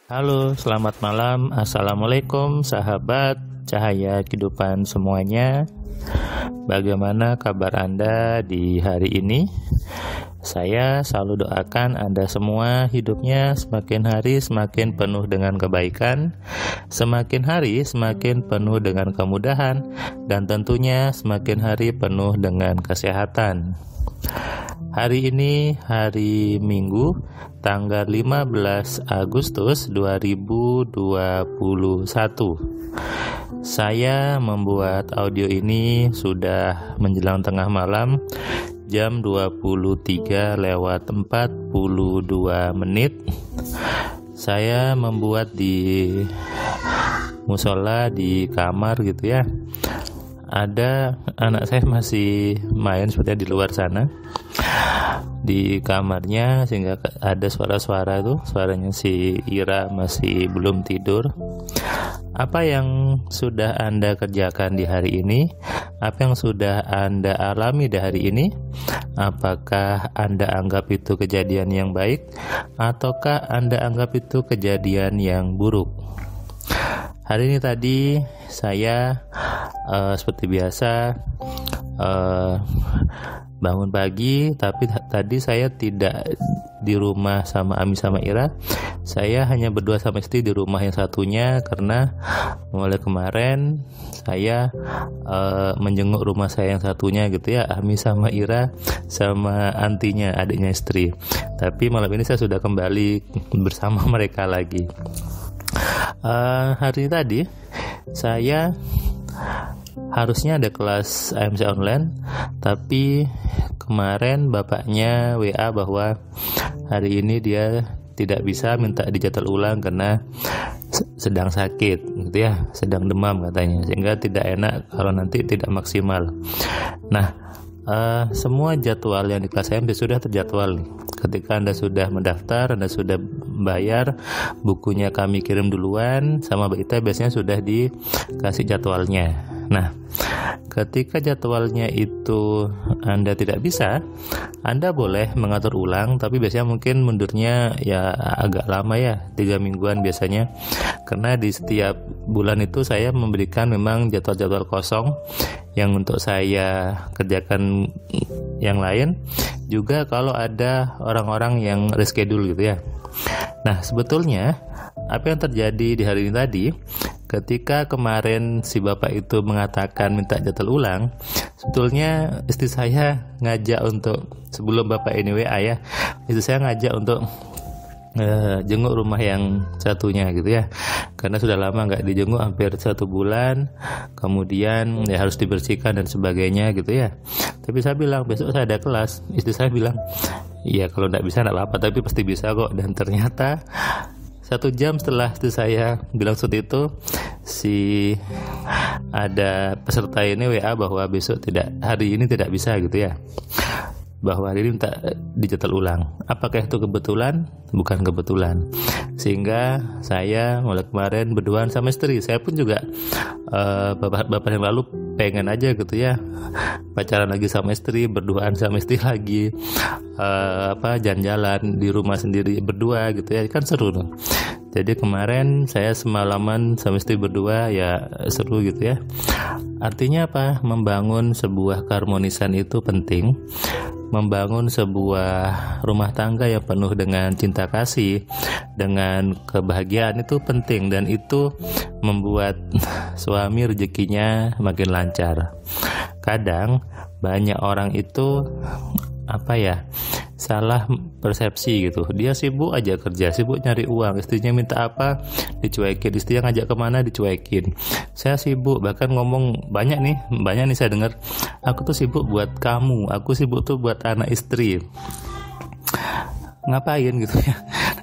Halo, selamat malam. Assalamualaikum, sahabat cahaya kehidupan semuanya. Bagaimana kabar Anda di hari ini? Saya selalu doakan Anda semua hidupnya semakin hari semakin penuh dengan kebaikan, semakin hari semakin penuh dengan kemudahan, dan tentunya semakin hari penuh dengan kesehatan. Hari ini hari Minggu, tanggal 15 Agustus 2021. Saya membuat audio ini sudah menjelang tengah malam, jam 23:42 menit. Saya membuat di musola di kamar gitu ya. Ada anak saya masih main sepertinya di luar sana di kamarnya, sehingga ada suara-suara itu, suaranya si Ira masih belum tidur. Apa yang sudah Anda kerjakan di hari ini? Apa yang sudah Anda alami di hari ini? Apakah Anda anggap itu kejadian yang baik, ataukah Anda anggap itu kejadian yang buruk? Hari ini tadi saya seperti biasa bangun pagi, tapi tadi saya tidak di rumah sama Ami sama Ira. Saya hanya berdua sama istri di rumah yang satunya, karena mulai kemarin saya menjenguk rumah saya yang satunya gitu ya, Ami sama Ira sama antinya, adiknya istri. Tapi malam ini saya sudah kembali bersama mereka lagi. Hari ini tadi saya harusnya ada kelas AMC online, tapi kemarin bapaknya WA bahwa hari ini dia tidak bisa, minta dijadwal ulang karena sedang sakit gitu ya, sedang demam katanya, sehingga tidak enak kalau nanti tidak maksimal. Nah, semua jadwal yang di kelas AMC sudah terjadwal nih. Ketika Anda sudah mendaftar, Anda sudah bayar, bukunya kami kirim duluan, sama Mbak Ita biasanya sudah dikasih jadwalnya. Nah, ketika jadwalnya itu Anda tidak bisa, Anda boleh mengatur ulang, tapi biasanya mungkin mundurnya ya agak lama ya, 3 mingguan biasanya. Karena di setiap bulan itu saya memberikan memang jadwal-jadwal kosong yang untuk saya kerjakan yang lain. Juga kalau ada orang-orang yang reschedule gitu ya. Nah, sebetulnya apa yang terjadi di hari ini tadi, ketika kemarin si bapak itu mengatakan minta jadwal ulang, sebetulnya istri saya ngajak untuk, sebelum bapak ini WA ya, istri saya ngajak untuk jenguk rumah yang satunya gitu ya, karena sudah lama nggak dijenguk, hampir 1 bulan, kemudian ya harus dibersihkan dan sebagainya gitu ya. Tapi saya bilang besok saya ada kelas, istri saya bilang iya kalau nggak bisa nggak apa-apa, tapi pasti bisa kok. Dan ternyata 1 jam setelah itu saya bilang seperti itu, ada peserta ini WA bahwa besok hari ini tidak bisa gitu ya, bahwa hari ini minta dijadwal ulang. Apakah itu kebetulan? Bukan kebetulan. Sehingga saya mulai kemarin berduaan sama istri. Saya pun juga beberapa yang lalu pengen aja gitu ya, pacaran lagi sama istri, berduaan sama istri lagi, jalan-jalan di rumah sendiri berdua gitu ya, kan seru tuh. Jadi kemarin saya semalaman sama istri berdua, ya seru gitu ya. Artinya apa? Membangun sebuah keharmonisan itu penting. Membangun sebuah rumah tangga yang penuh dengan cinta kasih, dengan kebahagiaan itu penting, dan itu membuat suami rezekinya makin lancar. Kadang banyak orang itu salah persepsi gitu. Dia sibuk aja kerja, sibuk nyari uang, istrinya minta apa dicuekin, istri yang ngajak kemana dicuekin. Saya sibuk, bahkan ngomong banyak nih saya dengar, aku tuh sibuk buat kamu, aku sibuk tuh buat anak istri. Ngapain gitu ya?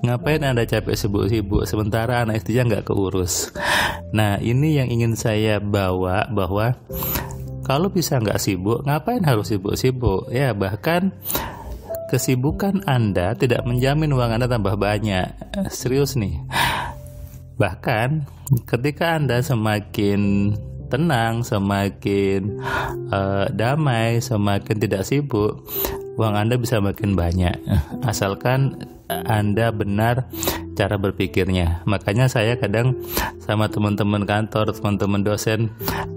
Ngapain Anda capek sibuk-sibuk sementara anak istrinya nggak keurus? Nah, ini yang ingin saya bawa, bahwa kalau bisa nggak sibuk, ngapain harus sibuk-sibuk ya? Bahkan kesibukan Anda tidak menjamin uang Anda tambah banyak. Serius nih. Bahkan ketika Anda semakin tenang, semakin damai, semakin tidak sibuk, uang Anda bisa makin banyak. Asalkan Anda benar cara berpikirnya. Makanya saya kadang sama teman-teman kantor, teman-teman dosen,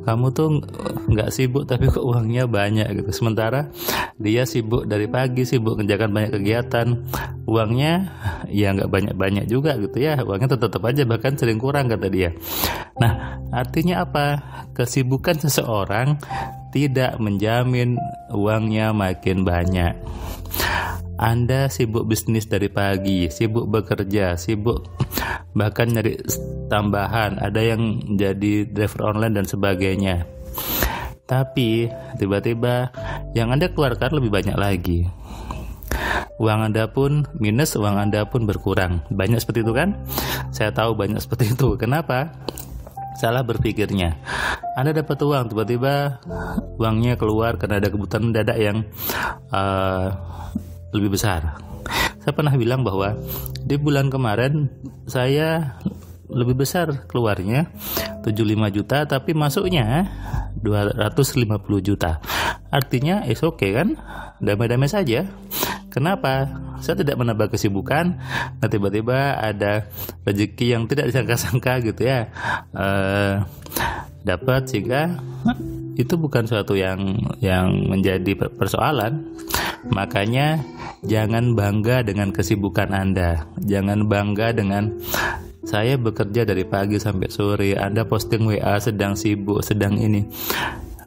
kamu tuh nggak sibuk tapi kok uangnya banyak gitu. Sementara dia sibuk dari pagi, sibuk mengerjakan banyak kegiatan, uangnya ya nggak banyak-banyak juga gitu ya, uangnya tetap aja bahkan sering kurang kata dia. Nah, artinya apa? Kesibukan seseorang tidak menjamin uangnya makin banyak. Anda sibuk bisnis dari pagi, sibuk bekerja, sibuk bahkan nyari tambahan, ada yang jadi driver online dan sebagainya. Tapi tiba-tiba yang Anda keluarkan lebih banyak lagi. Uang Anda pun minus, uang Anda pun berkurang. Banyak seperti itu kan? Saya tahu banyak seperti itu. Kenapa? Salah berpikirnya. Anda dapat uang, tiba-tiba uangnya keluar karena ada kebutuhan mendadak yang lebih besar. Saya pernah bilang bahwa di bulan kemarin saya lebih besar keluarnya 75 juta tapi masuknya 250 juta. Artinya okay kan? Damai-damai saja. Kenapa? Saya tidak menambah kesibukan. Nah, tiba-tiba ada rezeki yang tidak disangka-sangka gitu ya, dapat, sehingga itu bukan suatu yang menjadi persoalan. Makanya jangan bangga dengan kesibukan Anda. Jangan bangga dengan saya bekerja dari pagi sampai sore, Anda posting WA sedang sibuk, sedang ini.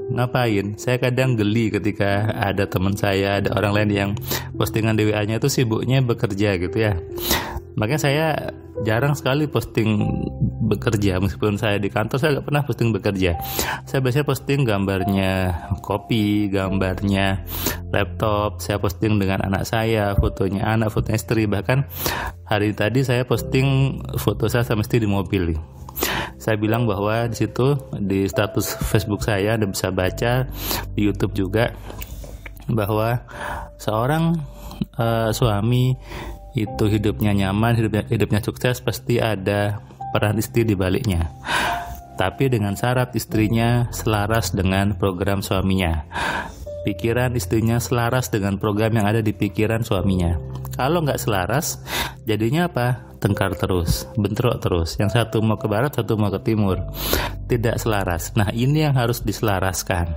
Ngapain? Saya kadang geli ketika ada teman saya, ada orang lain yang postingan di WA-nya itu sibuknya bekerja gitu ya. Makanya saya jarang sekali posting bekerja. Meskipun saya di kantor, saya nggak pernah posting bekerja. Saya biasanya posting gambarnya kopi, gambarnya laptop. Saya posting dengan anak saya, fotonya anak, fotonya istri. Bahkan hari tadi saya posting foto saya sama istri di mobil. Saya bilang bahwa di situ di status Facebook saya Anda bisa baca, di YouTube juga, bahwa seorang suami itu hidupnya nyaman, hidupnya sukses, pasti ada peran istri di baliknya. Tapi dengan syarat istrinya selaras dengan program suaminya. Pikiran istrinya selaras dengan program yang ada di pikiran suaminya. Kalau nggak selaras, jadinya apa? Tengkar terus, bentrok terus. Yang satu mau ke barat, satu mau ke timur. Tidak selaras. Nah, ini yang harus diselaraskan.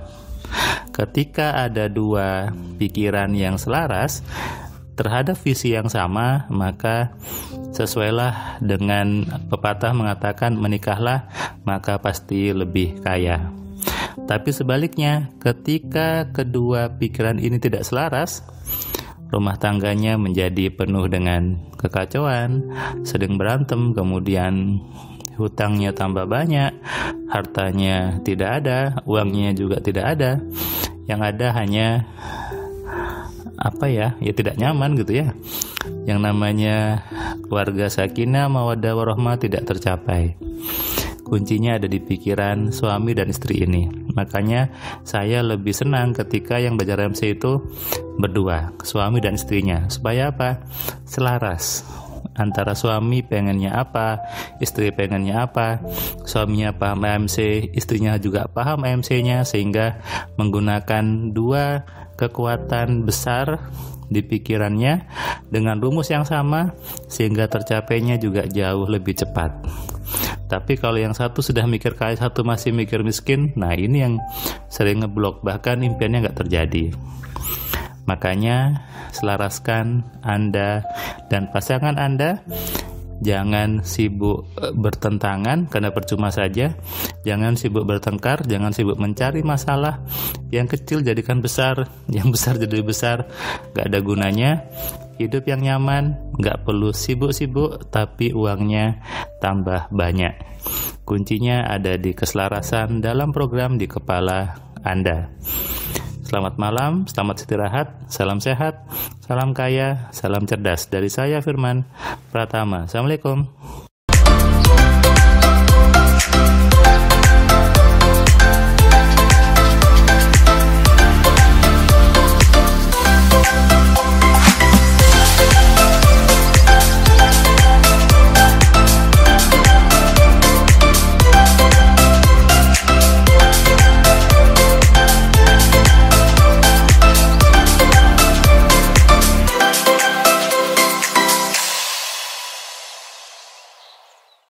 Ketika ada dua pikiran yang selaras terhadap visi yang sama, maka sesuailah dengan pepatah mengatakan menikahlah maka pasti lebih kaya. Tapi sebaliknya, ketika kedua pikiran ini tidak selaras, rumah tangganya menjadi penuh dengan kekacauan, sering berantem, kemudian hutangnya tambah banyak, hartanya tidak ada, uangnya juga tidak ada. Yang ada hanya ya tidak nyaman gitu ya. Yang namanya keluarga sakinah, mawaddah warahmah tidak tercapai. Kuncinya ada di pikiran suami dan istri ini. Makanya saya lebih senang ketika yang belajar MC itu berdua, suami dan istrinya. Supaya apa? Selaras. Antara suami pengennya apa, istri pengennya apa, suaminya paham MC, istrinya juga paham MC-nya, sehingga menggunakan dua kekuatan besar di pikirannya dengan rumus yang sama, sehingga tercapainya juga jauh lebih cepat. Tapi kalau yang satu sudah mikir kaya, satu masih mikir miskin, nah ini yang sering ngeblok, bahkan impiannya nggak terjadi. Makanya selaraskan Anda dan pasangan Anda. Jangan sibuk bertentangan karena percuma saja. Jangan sibuk bertengkar, jangan sibuk mencari masalah. Yang kecil jadikan besar, yang besar jadi besar, gak ada gunanya. Hidup yang nyaman, gak perlu sibuk-sibuk, tapi uangnya tambah banyak. Kuncinya ada di keselarasan dalam program di kepala Anda. Selamat malam, selamat istirahat, salam sehat, salam kaya, salam cerdas. Dari saya Firman Pratama. Assalamualaikum.